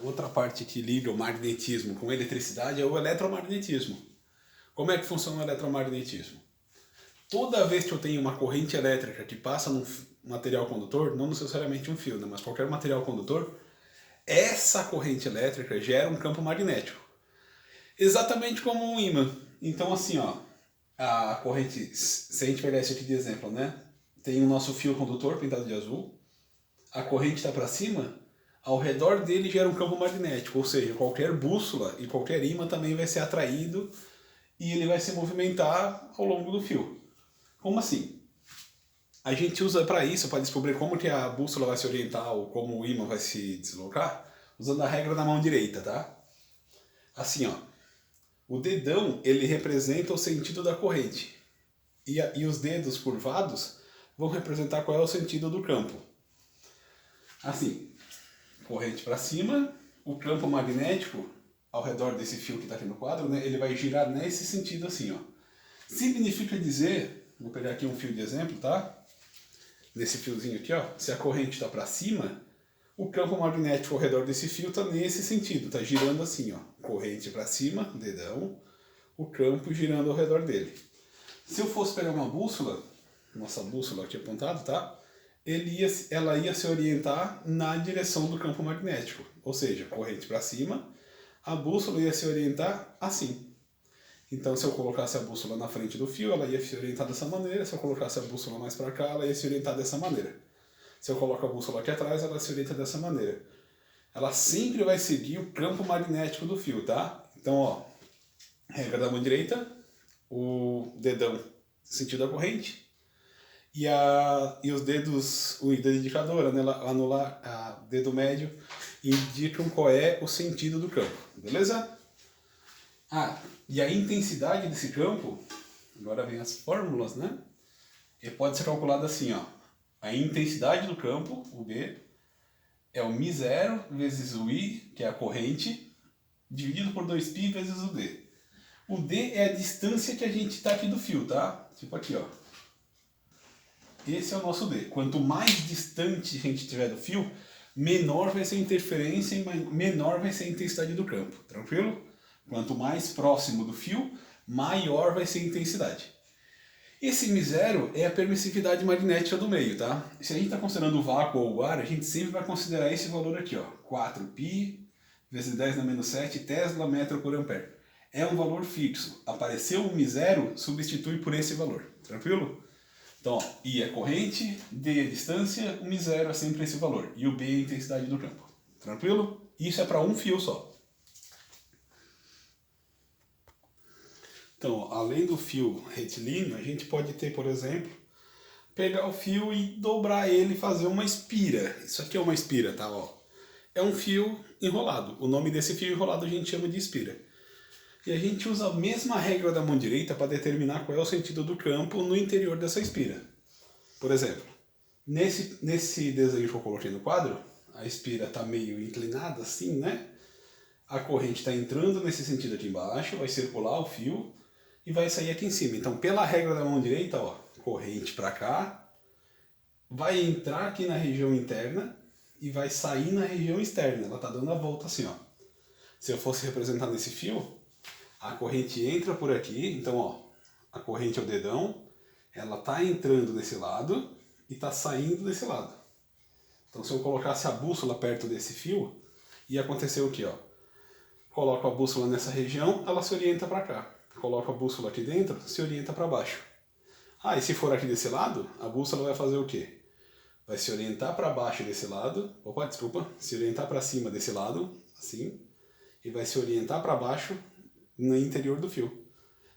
outra parte que liga o magnetismo com a eletricidade é o eletromagnetismo. Como é que funciona o eletromagnetismo? Toda vez que eu tenho uma corrente elétrica que passa num material condutor, não necessariamente um fio, né, mas qualquer material condutor, essa corrente elétrica gera um campo magnético. Exatamente como um ímã. Então assim, ó, a corrente, se a gente pegar isso aqui de exemplo, né? Tem o nosso fio condutor pintado de azul, a corrente está para cima, ao redor dele gera um campo magnético, ou seja, qualquer bússola e qualquer ímã também vai ser atraído e ele vai se movimentar ao longo do fio. Como assim? A gente usa para isso, para descobrir como que a bússola vai se orientar ou como o ímã vai se deslocar, usando a regra da mão direita, tá? Assim, ó, o dedão ele representa o sentido da corrente e os dedos curvados vão representar qual é o sentido do campo. Assim, corrente para cima, o campo magnético ao redor desse fio que está aqui no quadro, né, ele vai girar nesse sentido assim, ó. Significa dizer, vou pegar aqui um fio de exemplo, tá? Nesse fiozinho aqui, ó, se a corrente está para cima, o campo magnético ao redor desse fio está nesse sentido, está girando assim, ó. Corrente para cima, dedão, o campo girando ao redor dele. Se eu fosse pegar uma bússola, nossa bússola aqui apontada, tá? Ela ia se orientar na direção do campo magnético, ou seja, corrente para cima, a bússola ia se orientar assim. Então, se eu colocasse a bússola na frente do fio, ela ia se orientar dessa maneira. Se eu colocasse a bússola mais para cá, ela ia se orientar dessa maneira. Se eu coloco a bússola aqui atrás, ela se orienta dessa maneira. Ela sempre vai seguir o campo magnético do fio, tá? Então, ó, regra da mão direita, o dedão sentido da corrente e os dedos, o dedo indicador, anular, dedo médio, indicam qual é o sentido do campo, beleza? E a intensidade desse campo, agora vem as fórmulas, né? E pode ser calculada assim, ó. A intensidade do campo, o B, é o μ0 vezes o I, que é a corrente, dividido por 2π vezes o D. O D é a distância que a gente está aqui do fio, tá? Tipo aqui, ó. Esse é o nosso D. Quanto mais distante a gente estiver do fio, menor vai ser a interferência e menor vai ser a intensidade do campo. Tranquilo? Quanto mais próximo do fio, maior vai ser a intensidade. Esse μ0 é a permissividade magnética do meio, tá? Se a gente está considerando o vácuo ou o ar, a gente sempre vai considerar esse valor aqui, ó. 4π vezes 10 na menos 7 Tesla metro por ampere. É um valor fixo. Apareceu o μ0, substitui por esse valor. Tranquilo? Então, ó, I é corrente, D é distância, o μ0 é sempre esse valor. E o B é a intensidade do campo. Tranquilo? Isso é para um fio só. Então, além do fio retilíneo, a gente pode ter, por exemplo, pegar o fio e dobrar ele e fazer uma espira. Isso aqui é uma espira, tá? Ó. É um fio enrolado. O nome desse fio enrolado a gente chama de espira. E a gente usa a mesma regra da mão direita para determinar qual é o sentido do campo no interior dessa espira. Por exemplo, nesse desenho que eu coloquei no quadro, a espira está meio inclinada assim, né? A corrente está entrando nesse sentido aqui embaixo, vai circular o fio e vai sair aqui em cima. Então, pela regra da mão direita, ó, corrente para cá, vai entrar aqui na região interna e vai sair na região externa. Ela está dando a volta assim, ó. Se eu fosse representar nesse fio, a corrente entra por aqui, então, ó, a corrente é o dedão, ela está entrando nesse lado e está saindo desse lado. Então, se eu colocasse a bússola perto desse fio, ia acontecer o quê, ó? Coloco a bússola nessa região, ela se orienta para cá. Coloco a bússola aqui dentro, se orienta para baixo. E se for aqui desse lado, a bússola vai fazer o quê? Vai se orientar para baixo desse lado, se orientar para cima desse lado, assim, e vai se orientar para baixo no interior do fio.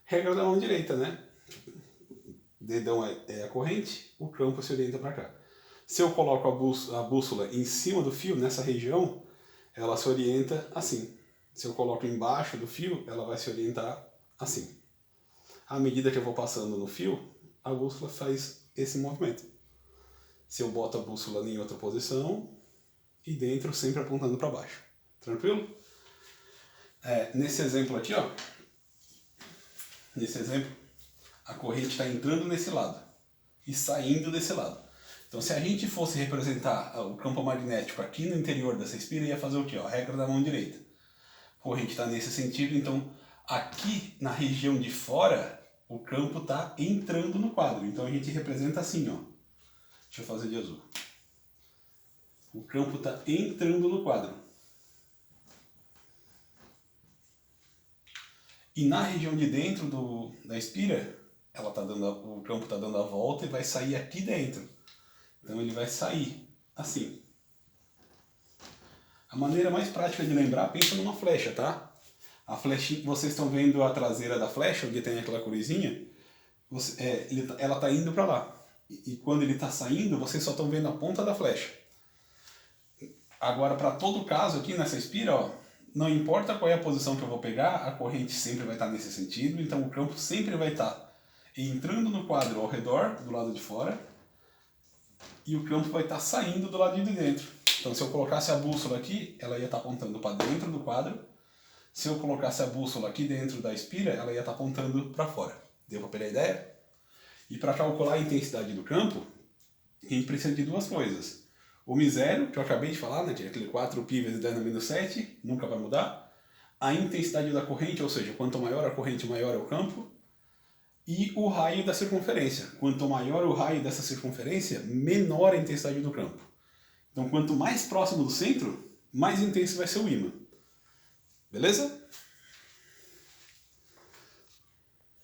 Regra da mão direita, né? Dedão é a corrente, o campo se orienta para cá. Se eu coloco a bússola em cima do fio, nessa região, ela se orienta assim. Se eu coloco embaixo do fio, ela vai se orientar assim. À medida que eu vou passando no fio, a bússola faz esse movimento. Se eu boto a bússola em outra posição, e dentro sempre apontando para baixo. Tranquilo? Nesse exemplo aqui, ó. Nesse exemplo, a corrente está entrando nesse lado e saindo desse lado. Então, se a gente fosse representar o campo magnético aqui no interior dessa espira, ia fazer o quê? A regra da mão direita. A corrente está nesse sentido, então aqui na região de fora, o campo está entrando no quadro. Então a gente representa assim, ó. Deixa eu fazer de azul. O campo está entrando no quadro. E na região de dentro da espira, o campo está dando a volta e vai sair aqui dentro. Então ele vai sair assim. A maneira mais prática de lembrar, pensa numa flecha, tá? A flechinha, vocês estão vendo a traseira da flecha, onde tem aquela cruzinha? Ela está indo para lá. E quando ele está saindo, vocês só estão vendo a ponta da flecha. Agora, para todo caso aqui nessa espira, ó, não importa qual é a posição que eu vou pegar, a corrente sempre vai estar nesse sentido, então o campo sempre vai estar entrando no quadro ao redor, do lado de fora, e o campo vai estar saindo do lado de dentro. Então, se eu colocasse a bússola aqui, ela ia estar apontando para dentro do quadro. Se eu colocasse a bússola aqui dentro da espira, ela ia estar apontando para fora. Deu para pegar a ideia? E para calcular a intensidade do campo, a gente precisa de duas coisas. O μ0, que eu acabei de falar, né, que é aquele 4π vezes 10 na menos 7, nunca vai mudar. A intensidade da corrente, ou seja, quanto maior a corrente, maior é o campo. E o raio da circunferência. Quanto maior o raio dessa circunferência, menor a intensidade do campo. Então, quanto mais próximo do centro, mais intenso vai ser o ímã. Beleza?